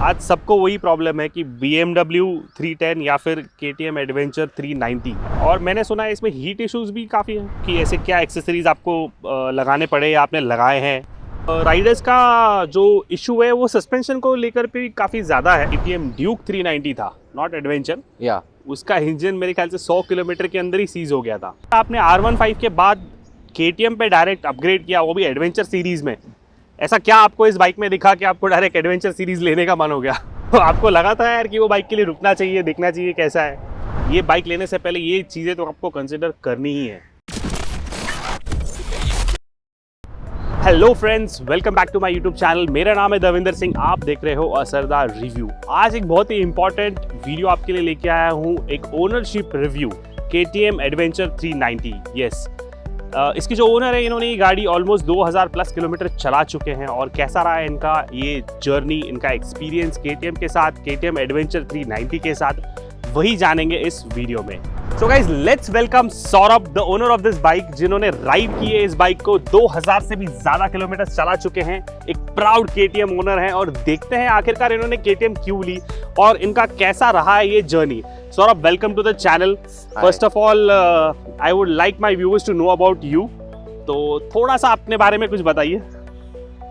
आज सबको वही प्रॉब्लम है कि BMW 310 या फिर KTM एडवेंचर 390। और मैंने सुना है इसमें हीट इश्यूज भी काफ़ी हैं कि ऐसे क्या एक्सेसरीज आपको लगाने पड़े या आपने लगाए हैं। राइडर्स का जो इशू है वो सस्पेंशन को लेकर भी काफ़ी ज़्यादा है। KTM ड्यूक 390 था, नॉट एडवेंचर, या उसका इंजन मेरे ख्याल से 100 किलोमीटर के अंदर ही सीज हो गया था। आपने R15 के बाद KTM पे डायरेक्ट अपग्रेड किया, वो भी एडवेंचर सीरीज़ में। ऐसा क्या आपको इस बाइक में दिखा कि आपको डायरेक्ट एडवेंचर सीरीज़ लेने का मन हो गया? तो आपको लगा था यार कि वो बाइक के लिए रुकना चाहिए, देखना चाहिए कैसा है। ये बाइक लेने से पहले ये चीज़ें तो आपको कंसिडर करनी ही है। Hello friends, welcome back to my YouTube channel. मेरा नाम है दविंदर सिंह, आप देख रहे हो असरदार रिव्यू। आज एक बहुत ही इंपॉर्टेंट वीडियो आपके लिए लेके आया हूँ, एक ownership review KTM adventure 390। Yes, इसकी जो ओनर है, इन्होंने ये गाड़ी ऑलमोस्ट 2000 प्लस किलोमीटर चला चुके हैं। और कैसा रहा है इनका ये जर्नी, इनका एक्सपीरियंस KTM के साथ, KTM एडवेंचर 390 के साथ, वही जानेंगे इस वीडियो में। So guys, let's welcome Saurabh, the owner of this bike, जिन्होंने राइड की है इस बाइक को। 2000 से भी ज्यादा किलोमीटर चला चुके हैं, एक प्राउड KTM ओनर हैं। और देखते हैं आखिरकार इन्होंने KTM क्यों ली और इनका कैसा रहा है ये journey. Saurabh, welcome to the channel. First of all, I would like my viewers to know about you. तो थोड़ा सा अपने बारे में कुछ बताइए।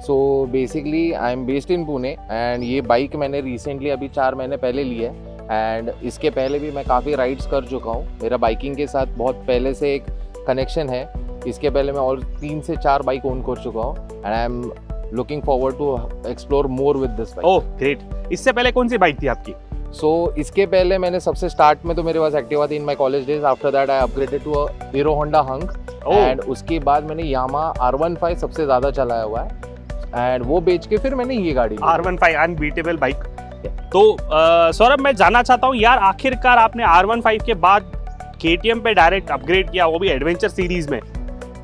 So basically I am based in Pune and ये बाइक मैंने रिसेंटली अभी 4 महीने पहले ली है। एंड इसके पहले भी मैं काफ़ी राइड्स कर चुका हूँ। मेरा बाइकिंग के साथ बहुत पहले से एक कनेक्शन है। इसके पहले मैं और 3 से 4 बाइक ओन कर चुका हूँ and I am looking forward to explore more with this bike. Oh great. इससे पहले कौन सी बाइक थी आपकी? सो इसके पहले मैंने सबसे स्टार्ट में तो मेरे पास एक्टिवा थी in my college days. After that I upgraded to a Hero Honda Hunk and उसके बाद मैंने यामाहा R15 सबसे ज़्यादा चलाया हुआ है एंड वो बेच के फिर मैंने ये गाड़ी R15 अनबीटेबल बाइक। तो सौरभ, मैं जानना चाहता हूँ यार, आखिरकार आपने R15 के बाद KTM पे डायरेक्ट अपग्रेड किया, वो भी एडवेंचर सीरीज में।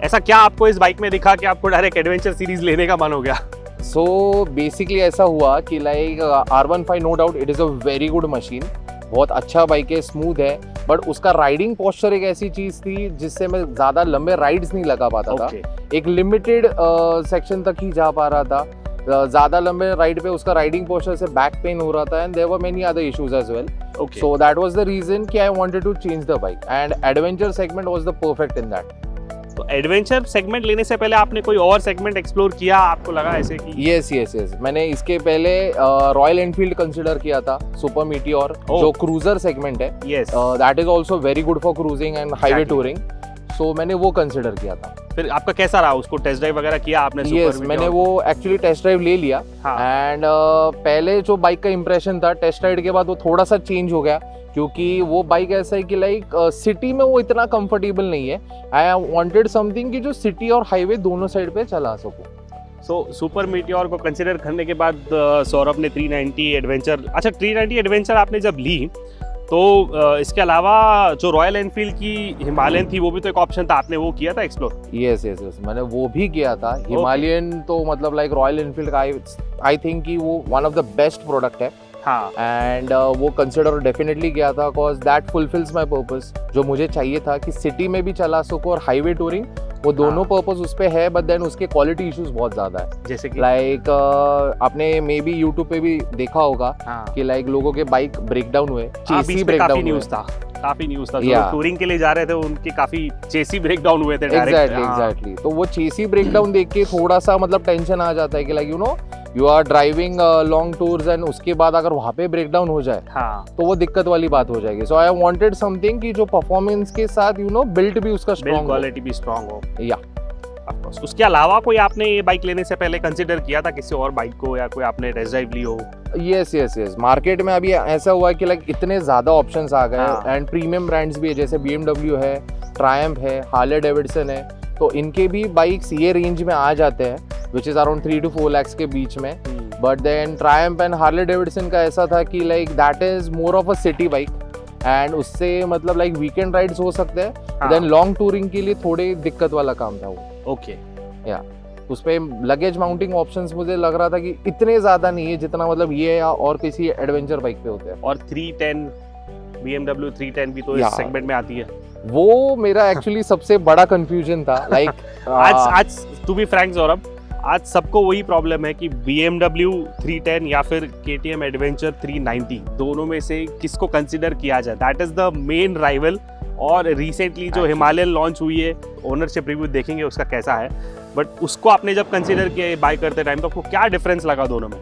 ऐसा क्या आपको इस बाइक में दिखा कि आपको डायरेक्ट एडवेंचर सीरीज लेने का मन हो गया? सो बेसिकली ऐसा हुआ कि like R15 no doubt it is a very good machine, बहुत अच्छा बाइक है, स्मूथ है, बट उसका राइडिंग पोस्चर एक ऐसी चीज़ थी जिससे मैं ज़्यादा लंबे राइड्स नहीं लगा पाता था। एक लिमिटेड सेक्शन तक ही जा पा रहा था। ज़्यादा लंबे राइड पे उसका राइडिंग पोस्चर से बैक पेन हो रहा था and there were many other issues as well. So that was the reason कि I wanted to change the bike and adventure segment was the perfect in that. तो adventure segment लेने से पहले आपने कोई और सेगमेंट एक्सप्लोर किया? आपको लगा ऐसे कि यस मैंने इसके पहले रॉयल एनफील्ड कंसिडर किया था, सुपर मीटियोर, जो क्रूजर सेगमेंट है। Yes, that is also very good for cruising and highway touring. So मैंने वो कंसिडर किया था। फिर आपका कैसा रहा? उसको टेस्ट ड्राइव वगैरह किया आपने? यस, मैंने वो एक्चुअली टेस्ट ड्राइव ले लिया एंड पहले जो बाइक का इंप्रेशन था टेस्ट राइड के बाद वो थोड़ा सा चेंज हो गया, क्योंकि वो बाइक ऐसा है कि लाइक सिटी में वो इतना कंफर्टेबल नहीं है। आई वांटेड समथिंग कि जो सिटी और हाईवे दोनों साइड पे चला सकूं। सो सुपर मीटियोर को कंसिडर करने के बाद सौरभ ने 390 एडवेंचर, अच्छा 390 एडवेंचर आपने जब ली तो इसके अलावा जो रॉयल एनफील्ड की हिमालयन थी वो भी तो एक ऑप्शन था, आपने वो किया था एक्सप्लोर? यस मैंने वो भी किया था। हिमालयन तो मतलब लाइक रॉयल एनफील्ड का आई थिंक कि वो one of the best product है। हाँ, एंड वो कंसिडर डेफिनेटली किया था because that fulfils my purpose. जो मुझे चाहिए था कि सिटी में भी चला सकूं और हाईवे टूरिंग, वो दोनों पर्पस उस पे है, बट देन उसके क्वालिटी इश्यूज बहुत ज्यादा है। जैसे कि लाइक आपने मे बी यूट्यूब पे भी देखा होगा कि लाइक लोगों के बाइक ब्रेकडाउन हुए, चेसी ब्रेकडाउन काफी न्यूज़ था। जो टूरिंग के लिए जा रहे थे उनके काफी चेसी ब्रेकडाउन हुए थे डायरेक्ट। एग्जैक्टली। तो वो चेसी ब्रेकडाउन देख के थोड़ा सा मतलब टेंशन आ जाता है कि like you are driving long tours and उसके बाद अगर वहाँ पे ब्रेकडाउन हो जाए तो वो दिक्कत वाली बात हो जाएगी। सो आई वांटेड समथिंग कि जो परफॉर्मेंस के साथ बिल्ट भी उसका स्ट्रॉन्ग, क्वालिटी भी स्ट्रॉन्ग हो। या उसके अलावा कोई आपने ये बाइक लेने से पहले कंसिडर किया था किसी और बाइक को, या कोई आपने टेस्ट ड्राइव ली हो? यस मार्केट में अभी ऐसा हुआ है कि लाइक इतने ज्यादा ऑप्शंस आ गए एंड प्रीमियम ब्रांड्स भी है, जैसे BMW है, ट्रायम्फ है, हार्ले डेविडसन है। तो इनके भी बाइक्स ये रेंज में आ जाते हैं which is around 3 to 4 lakhs के बीच में। But then Triumph and Harley Davidson का ऐसा था कि like that is more of a city bike and उससे मतलब लाइक वीकेंड राइड्स हो सकते हैं। देन लॉन्ग टूरिंग के लिए थोड़े दिक्कत वाला काम था वो। ओके, या उस पे लगेज माउंटिंग ऑप्शंस मुझे लग रहा था कि इतने ज्यादा नहीं है जितना मतलब ये या और किसी एडवेंचर बाइक पे होते हैं। और 310 BMW 310 भी तो इस सेगमेंट में आती है। वो मेरा एक्चुअली सबसे बड़ा कंफ्यूजन था। लाइक आज टू बी फ्रैंक सौरभ, आज सबको वही प्रॉब्लम है कि BMW 310 या फिर KTM एडवेंचर 390 दोनों में से किसको कंसिडर किया जाए, that is the main rival. और रिसेंटली जो हिमालयन लॉन्च हुई है, ओनरशिप रिव्यू देखेंगे उसका कैसा है, बट उसको आपने जब कंसिडर किया बाय करते टाइम तो आपको क्या डिफरेंस लगा दोनों में?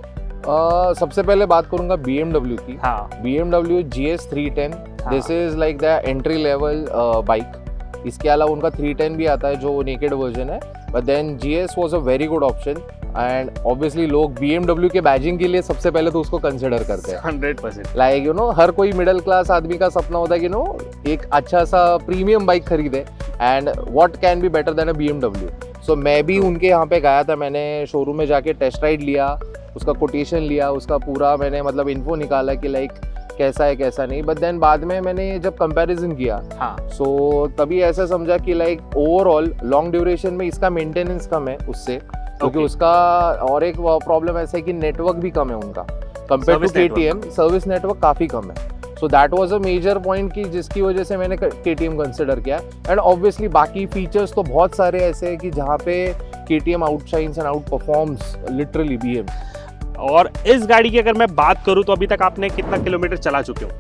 सबसे पहले बात करूंगा BMW की। हाँ, BMW GS 310 this is like the entry level bike. इसके अलावा उनका 310 भी आता है जो नेकेड वर्जन है, but then GS was a very good option. And obviously लोग BMW के बैजिंग के लिए सबसे पहले तो उसको कंसिडर करते हैं 100%। लाइक हर कोई मिडिल क्लास आदमी का सपना होता है कि एक अच्छा सा प्रीमियम बाइक खरीदे, and what can be better than a BMW। सो मैं भी उनके यहाँ पे गया था, मैंने शोरूम में जाके टेस्ट राइड लिया, उसका कोटेशन लिया, उसका पूरा मैंने मतलब इन्फो निकाला कि लाइक कैसा है कैसा नहीं। बट देन बाद में मैंने जब कंपैरिजन किया, हाँ, सो तभी ऐसा समझा कि लाइक ओवरऑल लॉन्ग ड्यूरेशन में इसका मेंटेनेंस कम है उससे, क्योंकि उसका और एक प्रॉब्लम ऐसा है कि नेटवर्क भी कम है उनका compare to KTM। Service network काफ़ी कम है। So that was a major point कि जिसकी वजह से मैंने KTM कंसिडर किया। एंड ऑब्वियसली बाकी फीचर्स तो बहुत सारे ऐसे हैं कि जहाँ पे KTM outshines and outperforms literally BM। और इस गाड़ी की अगर मैं बात करूं तो अभी तक आपने कितना किलोमीटर चला चुके हो?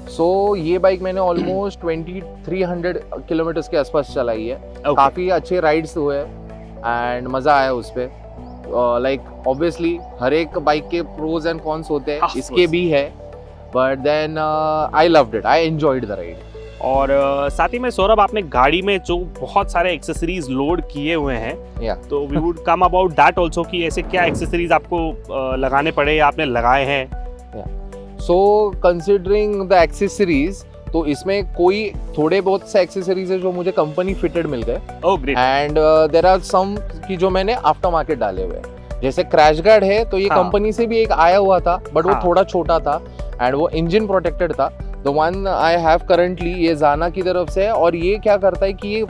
सो ये बाइक मैंने ऑलमोस्ट 2300 किलोमीटर्स के आसपास चलाई है। काफ़ी अच्छे राइड्स हुए एंड मज़ा आया उस पर। लाइक ऑब्वियसली हर एक बाइक के प्रोज एंड कॉन्स होते हैं, इसके भी है, but then I loved it, I enjoyed the ride. और साथ ही में सौरभ, आपने गाड़ी में जो बहुत सारे एक्सेसरीज लोड किए हुए हैं, तो we would come about that also कि ऐसे क्या एक्सेसरीज आपको लगाने पड़े या आपने लगाए हैं? सो कंसिडरिंग द एक्सेसरीज, तो इसमें कोई थोड़े बहुत से एक्सेसरीज है जो मुझे कंपनी फिटेड मिल गए। Oh great. And there are some कि जो मैंने आफ्टर मार्केट डाले हुए हैं, जैसे क्रैश गार्ड है तो ये कंपनी से भी एक आया हुआ था, बट वो थोड़ा छोटा था एंड वो इंजन प्रोटेक्टेड था। The one I have currently ये जाना की तरफ से है, और ये क्या करता है कि ये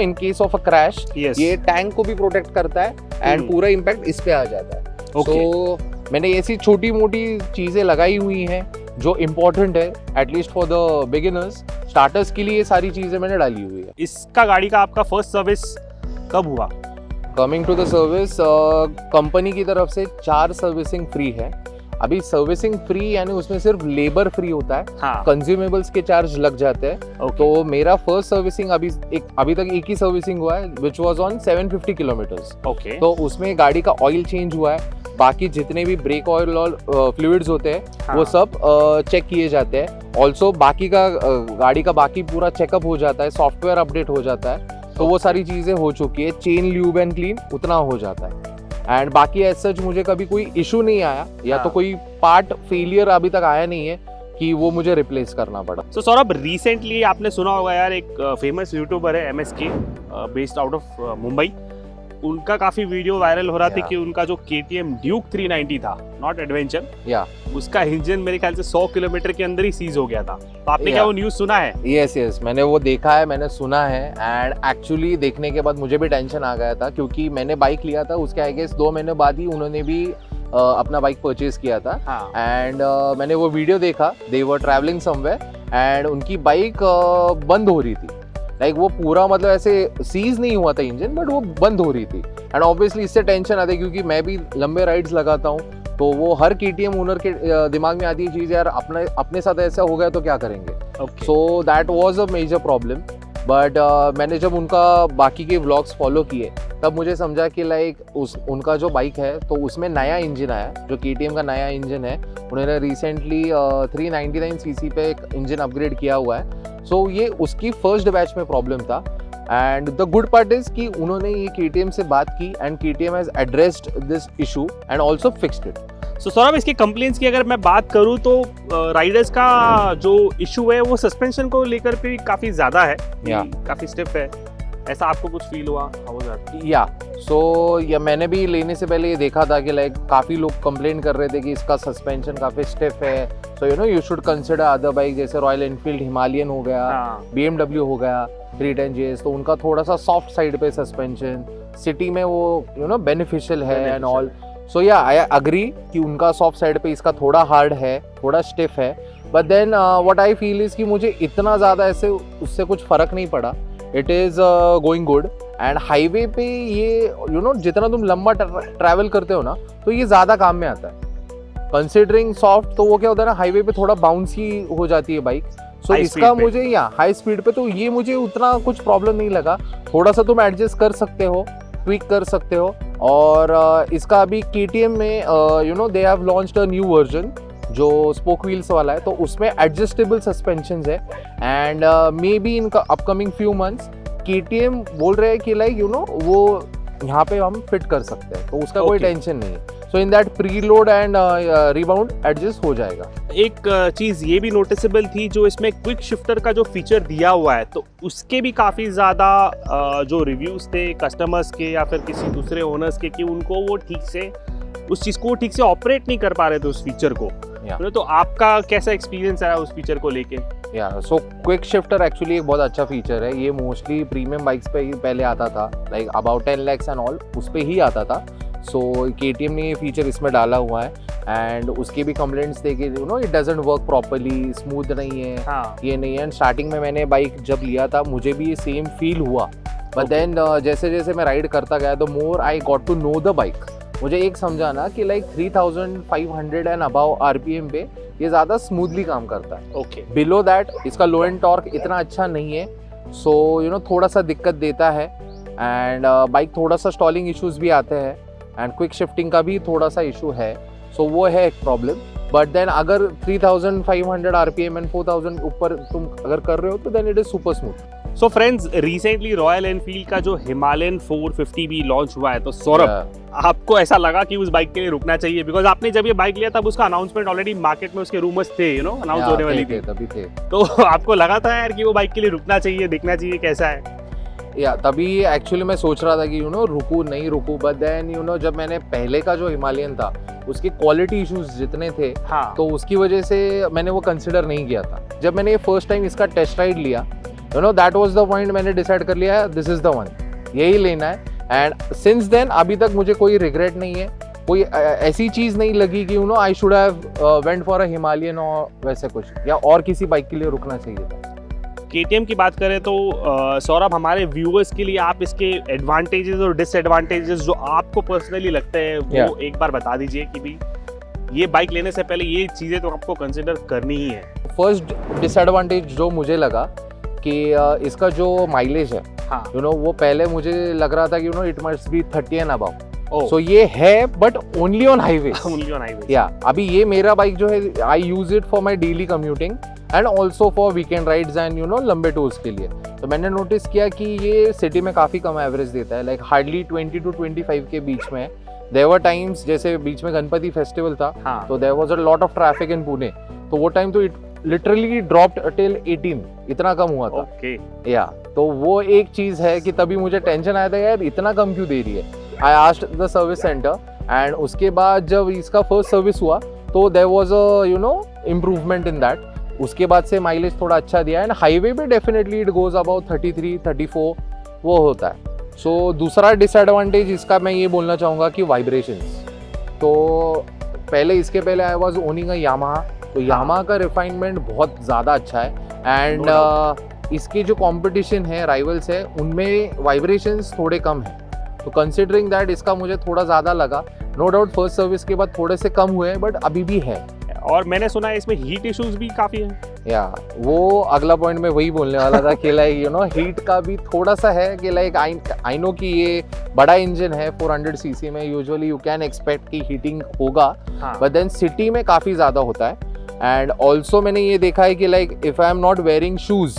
in case of a crash ये टैंक को भी प्रोटेक्ट करता है एंड पूरा इम्पैक्ट इस पे आ जाता है। सो मैंने ऐसी छोटी मोटी चीजें लगाई हुई हैं जो इम्पोर्टेंट है, at least for the beginners, starters के लिए ये सारी चीजें मैंने डाली हुई है। इसका गाड़ी का आपका फर्स्ट सर्विस कब हुआ? Coming to the service, company की तरफ से 4 सर्विसिंग फ्री है। अभी सर्विसिंग फ्री यानी उसमें सिर्फ लेबर फ्री होता है, कंज्यूमेबल्स के चार्ज लग जाते हैं। तो मेरा फर्स्ट सर्विसिंग अभी तक एक ही सर्विसिंग हुआ है, विच वाज ऑन 750 किलोमीटर्स। तो उसमें गाड़ी का ऑयल चेंज हुआ है, बाकी जितने भी ब्रेक ऑयल और फ्लूइड्स होते हैं वो सब चेक किए जाते हैं। ऑल्सो बाकी का गाड़ी का बाकी पूरा चेकअप हो जाता है, सॉफ्टवेयर अपडेट हो जाता है, तो वो सारी चीज़ें हो चुकी है। चेन ल्यूब एंड क्लीन उतना हो जाता है, एंड बाकी एज सच मुझे कभी कोई इशू नहीं आया, या तो कोई पार्ट फेलियर अभी तक आया नहीं है कि वो मुझे रिप्लेस करना पड़ा। सो सौरभ, रिसेंटली आपने सुना होगा यार, एक फेमस यूट्यूबर है MSK, based out of Mumbai, उनका काफी वीडियो वायरल हो रहा था कि उनका जो KTM ड्यूक 390 था, नॉट एडवेंचर, उसका इंजन मेरे ख्याल से 100 किलोमीटर के अंदर ही सीज हो गया था। तो आपने क्या वो न्यूज़ सुना है? यस, मैंने वो देखा है, मैंने सुना है, एंड एक्चुअली देखने के बाद मुझे भी टेंशन आ गया था, क्योंकि मैंने बाइक लिया था उसके आई गेस 2 महीने बाद ही उन्होंने भी अपना बाइक परचेज किया था। एंड मैंने वो वीडियो देखा, दे वर ट्रैवलिंग समवेयर एंड उनकी बाइक बंद हो रही थी। लाइक वो पूरा मतलब ऐसे सीज नहीं हुआ था इंजन, बट वो बंद हो रही थी। एंड ऑब्वियसली इससे टेंशन आती है, क्योंकि मैं भी लंबे राइड्स लगाता हूँ, तो वो हर KTM ओनर के दिमाग में आती है चीज़, यार अपने साथ ऐसा हो गया तो क्या करेंगे। So that was a major problem. But मैंने जब उनका बाकी के व्लॉग्स फॉलो किए, तब मुझे समझा कि लाइक उनका जो बाइक है तो उसमें नया इंजन आया, जो KTM का नया इंजन है। उन्होंने रिसेंटली 399 सीसी पे एक इंजन अपग्रेड किया हुआ है। सो ये उसकी फर्स्ट बैच में प्रॉब्लम था, and the good part is कि उन्होंने ये KTM से बात की and KTM has addressed this issue and also fixed it. So Saurabh, इसके कंप्लेंट्स की अगर मैं बात करूं तो राइडर्स का जो इशू है वो सस्पेंशन को लेकर भी काफी ज्यादा है, काफी स्टिफ है, ऐसा आपको कुछ फील हुआ? सो मैंने भी लेने से पहले ये देखा था कि लाइक काफ़ी लोग कंप्लेन कर रहे थे कि इसका सस्पेंशन काफ़ी स्टिफ है। So you should consider other bike, जैसे रॉयल एनफील्ड हिमालयन हो गया, BMW हो गया 310 GS, तो उनका थोड़ा सा सॉफ्ट साइड पे सस्पेंशन, सिटी में वो बेनिफिशियल है and all. So I agree कि उनका सॉफ्ट साइड पे, इसका थोड़ा हार्ड है, थोड़ा स्टिफ है। But then what I feel is कि मुझे इतना ज़्यादा ऐसे उससे कुछ फ़र्क नहीं पड़ा। It is going good and highway पे ये जितना तुम लंबा ट्रैवल करते हो ना तो ये ज़्यादा काम में आता है। कंसिडरिंग सॉफ्ट तो वो क्या होता है ना, हाईवे पे थोड़ा बाउंसी हो जाती है बाइक। सो इसका मुझे हाई स्पीड पे तो ये मुझे उतना कुछ प्रॉब्लम नहीं लगा। थोड़ा सा तुम एडजस्ट कर सकते हो, ट्विक कर सकते हो। और इसका अभी KTM में they have launched a new version जो स्पोक व्हील्स वाला है, तो उसमें एडजस्टेबल सस्पेंशन है। And may be in upcoming few months KTM बोल रहे हैं कि वो यहाँ पे हम फिट कर सकते हैं, तो उसका कोई टेंशन नहीं है। So in that preload and rebound adjust हो जाएगा। एक चीज़ ये भी नोटिसेबल थी, जो इसमें क्विक शिफ्टर का जो फीचर दिया हुआ है, तो उसके भी काफ़ी ज़्यादा जो रिव्यूज़ थे कस्टमर्स के या फिर किसी दूसरे ओनर्स के कि उनको वो ठीक से उस चीज़ को ठीक से ऑपरेट नहीं कर पा रहे थे उस फीचर को। तो आपका कैसा एक्सपीरियंस आया उस फीचर को लेके? सो क्विक शिफ्टर एक्चुअली एक बहुत अच्छा फीचर है। ये मोस्टली प्रीमियम बाइक्स पे ही पहले आता था, like about 10 lakhs and all उस पे ही आता था। सो KTM ने ये फीचर इसमें डाला हुआ है एंड उसके भी कंप्लेंट्स थे कि it doesn't work properly, smooth नहीं है। ये नहीं है। एंड स्टार्टिंग में मैंने बाइक जब लिया था मुझे भी ये सेम फील हुआ, बट देन जैसे जैसे मैं राइड करता गया the more I got to know the bike. मुझे एक समझाना कि लाइक 3500 एंड अबाव RPM पे ये ज़्यादा स्मूथली काम करता है। बिलो दैट इसका लो एंड टॉर्क इतना अच्छा नहीं है। सो थोड़ा सा दिक्कत देता है एंड बाइक थोड़ा सा स्टॉलिंग इश्यूज भी आते हैं एंड क्विक शिफ्टिंग का भी थोड़ा सा इशू है। सो वो है एक प्रॉब्लम। बट देन अगर 3500 RPM एंड 4000 ऊपर तुम अगर कर रहे हो तो then it is super smooth. So friends, recently Royal Enfield का जो हिमालयन 450 भी लॉन्च हुआ है, तो सौरभ आपको ऐसा लगा कि उस बाइक के लिए रुकना चाहिए? बिकॉज आपने जब ये बाइक लिया तब उसका अनाउंसमेंट ऑलरेडी मार्केट में उसके रूमर्स थे, अनाउंस होने वाली थी, तभी थे। तो आपको लगा था यार कि वो बाइक के लिए रुकना चाहिए, देखना चाहिए कैसा है? तभी एक्चुअली मैं सोच रहा था कि रुकूं नहीं रुकूं, बट देन जब मैंने पहले का जो हिमालयन था उसके क्वालिटी इश्यूज जितने थे, तो उसकी वजह से मैंने वो कंसिडर नहीं किया था। जब मैंने ये फर्स्ट टाइम इसका टेस्ट राइड लिया, दैट वाज द पॉइंट, मैंने डिसाइड कर लिया दिस इज द वन, यही लेना है। एंड सिंस देन अभी तक मुझे कोई रिग्रेट नहीं है, कोई ऐसी चीज नहीं लगी कि I should have went for a Himalayan और वैसे कुछ, या और किसी बाइक के लिए रुकना चाहिए था। KTM की बात करें तो सौरभ, हमारे व्यूअर्स के लिए आप इसके एडवांटेजेस और डिसएडवांटेजेस जो आपको पर्सनली लगते हैं वो एक बार बता दीजिए कि भाई ये बाइक लेने से पहले ये चीज़ें तो आपको कंसिडर करनी ही है। फर्स्ट डिसएडवांटेज जो मुझे लगा कि इसका जो माइलेज है, वो पहले मुझे लग रहा था कि it must be 30 and above. So ये है बट ओनली ऑन हाईवे। अभी ये मेरा बाइक जो है I use it for my daily commuting and also for weekend rides and लंबे टूर्स के लिए। तो मैंने नोटिस किया कि ये सिटी में काफ़ी कम एवरेज देता है, लाइक हार्डली 20 to 25 के बीच में। देयर वर टाइम्स, जैसे बीच में गणपति फेस्टिवल था, तो there was a lot of traffic in Pune, तो वो टाइम तो इट लिटरली ड्रॉप्ड टिल 18, इतना कम हुआ था। तो वो एक चीज है कि तभी मुझे टेंशन आया था यार इतना कम क्यों दे रही है। I asked the service centre and उसके बाद जब इसका फर्स्ट सर्विस हुआ तो there was a improvement in that. उसके बाद से माइलेज थोड़ा अच्छा दिया एंड हाईवे पे डेफिनेटली इट गोज अबाउट 33, 34 वो होता है। सो दूसरा डिसएडवांटेज इसका मैं ये बोलना चाहूँगा कि वाइब्रेशंस। तो पहले इसके पहले I was owning a Yamaha, तो यामाहा का रिफाइनमेंट बहुत ज़्यादा अच्छा है एंड इसके जो कंपटीशन है, राइवल्स है, उनमें वाइब्रेशंस थोड़े कम हैं। तो कंसिडरिंग दैट इसका मुझे थोड़ा ज़्यादा लगा। नो डाउट फर्स्ट सर्विस के बाद थोड़े से कम हुए बट अभी भी है। और मैंने सुना है इसमें हीट इश्यूज भी काफ़ी हैं। वो अगला पॉइंट में वही बोलने वाला था कि लाइक हीट का भी थोड़ा सा है कि लाइक आई नो कि ये बड़ा इंजन है 400 सीसी में, यूजुअली यू कैन एक्सपेक्ट कि हीटिंग होगा, बट देन सिटी में काफ़ी ज़्यादा होता है। एंड ऑल्सो मैंने ये देखा है कि like if I am not wearing shoes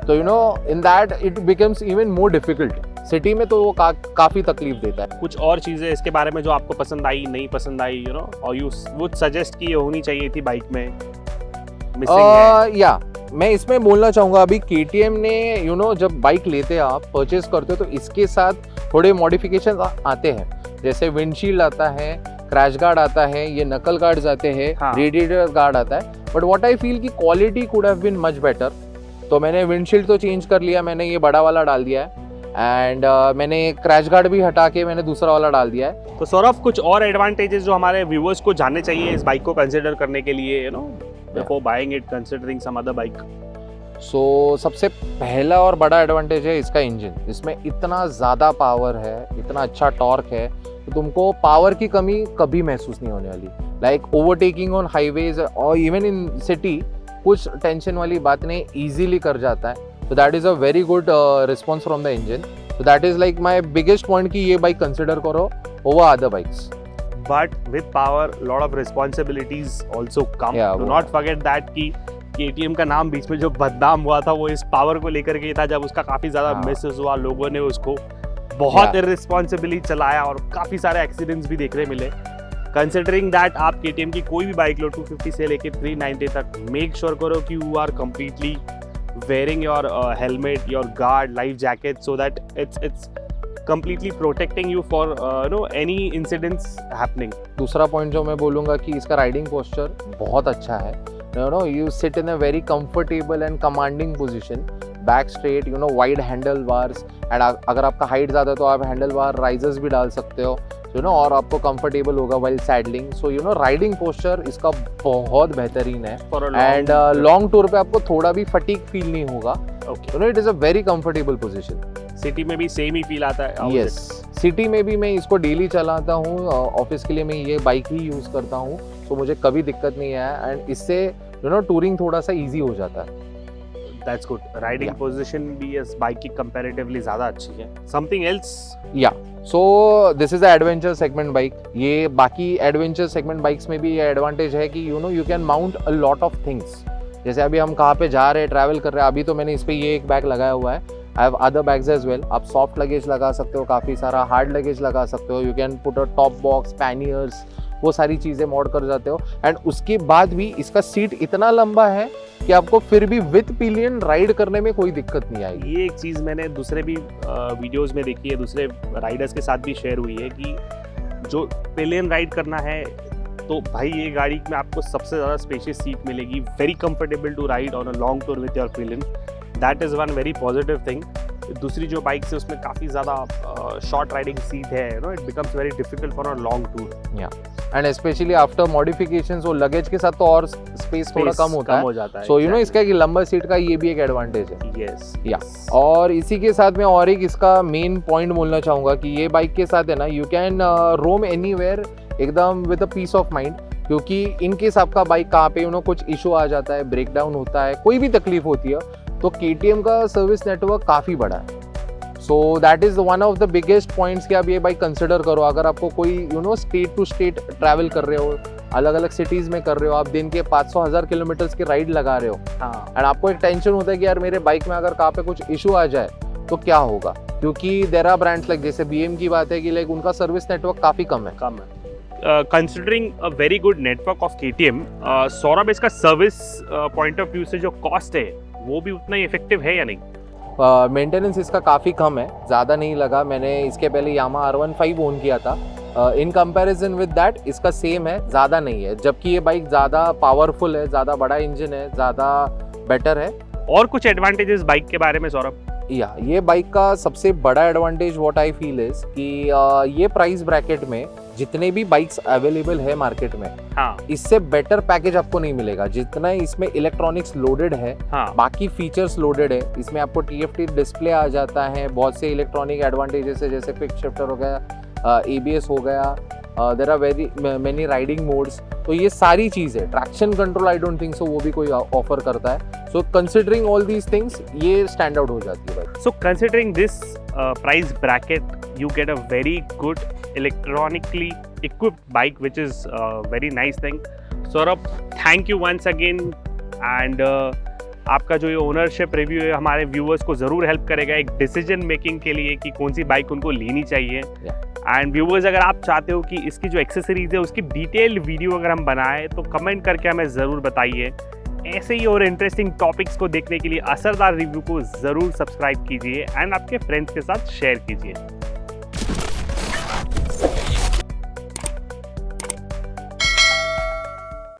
तो in that it becomes even more difficult. City में तो वो काफ़ी तकलीफ देता है। कुछ और चीज़ें इसके बारे में जो आपको पसंद आई, नहीं पसंद आई, और यू वुड सजेस्ट की ये होनी चाहिए थी बाइक में, मिसिंग है? मैं इसमें बोलना चाहूँगा, अभी KTM ने जब बाइक लेते हैं आप, परचेज करते हो, तो इसके साथ थोड़े मॉडिफिकेशन आते हैं, जैसे विंडशील्ड आता है, क्रैश गार्ड आता है, ये नकल गार्ड्स आते हैं, रेडिएटर गार्ड आता है। बट व्हाट आई फील कि quality could have been much better. तो मैंने विंडशील्ड तो चेंज कर लिया, मैंने ये बड़ा वाला डाल दिया है एंड मैंने क्रैश गार्ड भी हटा के मैंने दूसरा वाला डाल दिया है। तो सौरभ, कुछ और एडवांटेजेस जो हमारे व्यूअर्स को जानने चाहिए इस बाइक को कंसिडर करने के लिए, before buying it, considering some other bike? So सबसे पहला और बड़ा एडवांटेज है इसका इंजन। इसमें इतना ज़्यादा पावर है, इतना अच्छा टॉर्क है, तो तुमको पावर की कमी कभी महसूस नहीं होने वाली। लाइक ओवरटेकिंग ऑन हाईवेज और इवन इन सिटी कुछ टेंशन वाली बात नहीं, ईजिली कर जाता है। तो that is a very good response from the engine. तो that is like my biggest point कि ये बाइक कंसिडर करो over other bikes. But with power, lot of responsibilities also come. Yeah, Do वो not forget that कि KTM का नाम बीच में जो बदनाम हुआ था वो इस पावर को लेकर के था, जब उसका काफी ज्यादा हाँ। मिसयूज हुआ, लोगों ने उसको बहुत Yeah. इररिस्पॉन्सिबली चलाया और काफी सारे एक्सीडेंट्स भी देखने मिले। कंसिडरिंग दैट आप KTM की कोई भी बाइक लो 250 से लेके 390 तक, मेक श्योर करो कि you are completely wearing your helmet, your guard, life jacket, so that it's completely protecting you for any incidents happening. दूसरा पॉइंट जो मैं बोलूँगा कि इसका राइडिंग पोस्चर बहुत अच्छा है। You sit in a very comfortable and commanding position, back straight, wide handle bars, and अगर आपका हाइट ज़्यादा है तो आप हैंडल बार राइजर्स भी डाल सकते हो, और आपको कंफर्टेबल होगा वाइल सैडलिंग। सो राइडिंग पोस्चर इसका बहुत बेहतरीन है। For a long and long tour पे आपको थोड़ा भी फटीग फील नहीं होगा। okay. It is a very comfortable position. City में भी सेम ही फील आता है। यस, सिटी में भी मैं इसको डेली चलाता हूँ, ऑफिस के लिए मैं ये बाइक ही यूज़ करता हूँ, तो मुझे कभी दिक्कत नहीं आया। एंड इससे टूरिंग थोड़ा सा इजी हो जाता है। That's good. Riding Yeah. Position भी इस बाइक की कंपैरेटिवली ज्यादा अच्छी है। Something else? या so this is the adventure segment bike. ये बाकी एडवेंचर सेगमेंट बाइक्स में भी ये एडवांटेज है कि you can mount a lot of things. जैसे अभी हम कहाँ पे जा रहे हैं, ट्रैवल कर रहे हैं, अभी तो मैंने इस पे ये एक बैग लगाया हुआ है। I have other bags as well. आप सॉफ्ट लगेज लगा सकते हो, काफ़ी सारा हार्ड लगेज लगा सकते हो। You can put a top box, panniers, वो सारी चीज़ें मॉड कर जाते हो। एंड उसके बाद भी इसका सीट इतना लंबा है कि आपको फिर भी विथ पिलियन राइड करने में कोई दिक्कत नहीं आएगी। ये एक चीज़ मैंने दूसरे भी वीडियोस में देखी है, दूसरे राइडर्स के साथ भी शेयर हुई है कि जो पिलियन राइड करना है तो भाई ये गाड़ी में आपको सबसे ज़्यादा स्पेशियस सीट मिलेगी, very comfortable to ride on a long tour with your pillion. That is one very positive thing. दूसरी जो बाइक्स है उसमें काफ़ी ज़्यादा शॉर्ट राइडिंग सीट है, it becomes very difficult for a long tour. And specially after modifications वो luggage के साथ तो और स्पेस थोड़ा कम होता हो है। जाता है। सो इसका एक लंबा सीट का ये भी एक एडवांटेज है। यस या और इसी के साथ मैं और एक इसका मेन पॉइंट बोलना चाहूँगा कि ये बाइक के साथ है ना, यू कैन रोम एनीवेयर एकदम with a peace of mind. क्योंकि इन केस आपका बाइक कहाँ पे कुछ इशू आ जाता है, ब्रेक डाउन होता है, कोई भी तकलीफ होती है, तो KTM का सर्विस नेटवर्क काफ़ी बड़ा है। So that is one of the biggest points कि आप ये बाइक कंसिडर करो। अगर आपको कोई स्टेट टू स्टेट ट्रैवल कर रहे हो, अलग अलग सिटीज़ में कर रहे हो, आप दिन के 500,000 किलोमीटर्स की राइड लगा रहे हो, हाँ। एंड आपको एक टेंशन होता है कि यार मेरे बाइक में अगर कहाँ पे कुछ इशू आ जाए तो क्या होगा। क्योंकि देयर आर ब्रांड्स लाइक जैसे BM की बात है कि लाइक उनका सर्विस नेटवर्क काफ़ी कम है। Considering a very good network of KTM, Saurabh इसका सर्विस पॉइंट ऑफ व्यू से जो कॉस्ट है वो भी उतना ही इफेक्टिव है या नहीं? मेंटेनेंस इसका काफ़ी कम है, ज़्यादा नहीं लगा। मैंने इसके पहले यामा R15 ओन किया था, इन कंपैरिजन विद दैट इसका सेम है, ज़्यादा नहीं है। जबकि ये बाइक ज़्यादा पावरफुल है, ज़्यादा बड़ा इंजन है, ज़्यादा बेटर है। और कुछ एडवांटेजेस बाइक के बारे में सौरभ? या ये बाइक का सबसे बड़ा advantage what I feel is कि ये प्राइस ब्रैकेट में जितने भी बाइक्स अवेलेबल है मार्केट में, हाँ। इससे बेटर पैकेज आपको नहीं मिलेगा। जितना इसमें इलेक्ट्रॉनिक्स लोडेड है, हाँ। बाकी फीचर्स लोडेड है, इसमें आपको TFT डिस्प्ले आ जाता है, बहुत से इलेक्ट्रॉनिक एडवांटेजेस है जैसे क्विक शिफ्टर हो गया, ABS हो गया, there are very many riding modes. तो ये सारी चीज़ें, traction control I don't think so वो भी कोई ऑफर करता है। So considering all these things ये स्टैंड आउट हो जाती है बाइक। So considering this price bracket, you get a very good electronically equipped bike, which is a very nice thing. Saurabh, thank you once again, and आपका जो ये ownership review है हमारे व्यूअर्स को ज़रूर हेल्प करेगा एक डिसीजन मेकिंग के लिए कि कौन सी बाइक उनको लेनी चाहिए। एंड व्यूअर्स, अगर आप चाहते हो कि इसकी जो एक्सेसरीज है उसकी डिटेल्ड वीडियो अगर हम बनाएं तो कमेंट करके हमें ज़रूर बताइए। ऐसे ही और इंटरेस्टिंग टॉपिक्स को देखने के लिए असरदार रिव्यू को ज़रूर सब्सक्राइब कीजिए एंड आपके फ्रेंड्स के साथ शेयर कीजिए।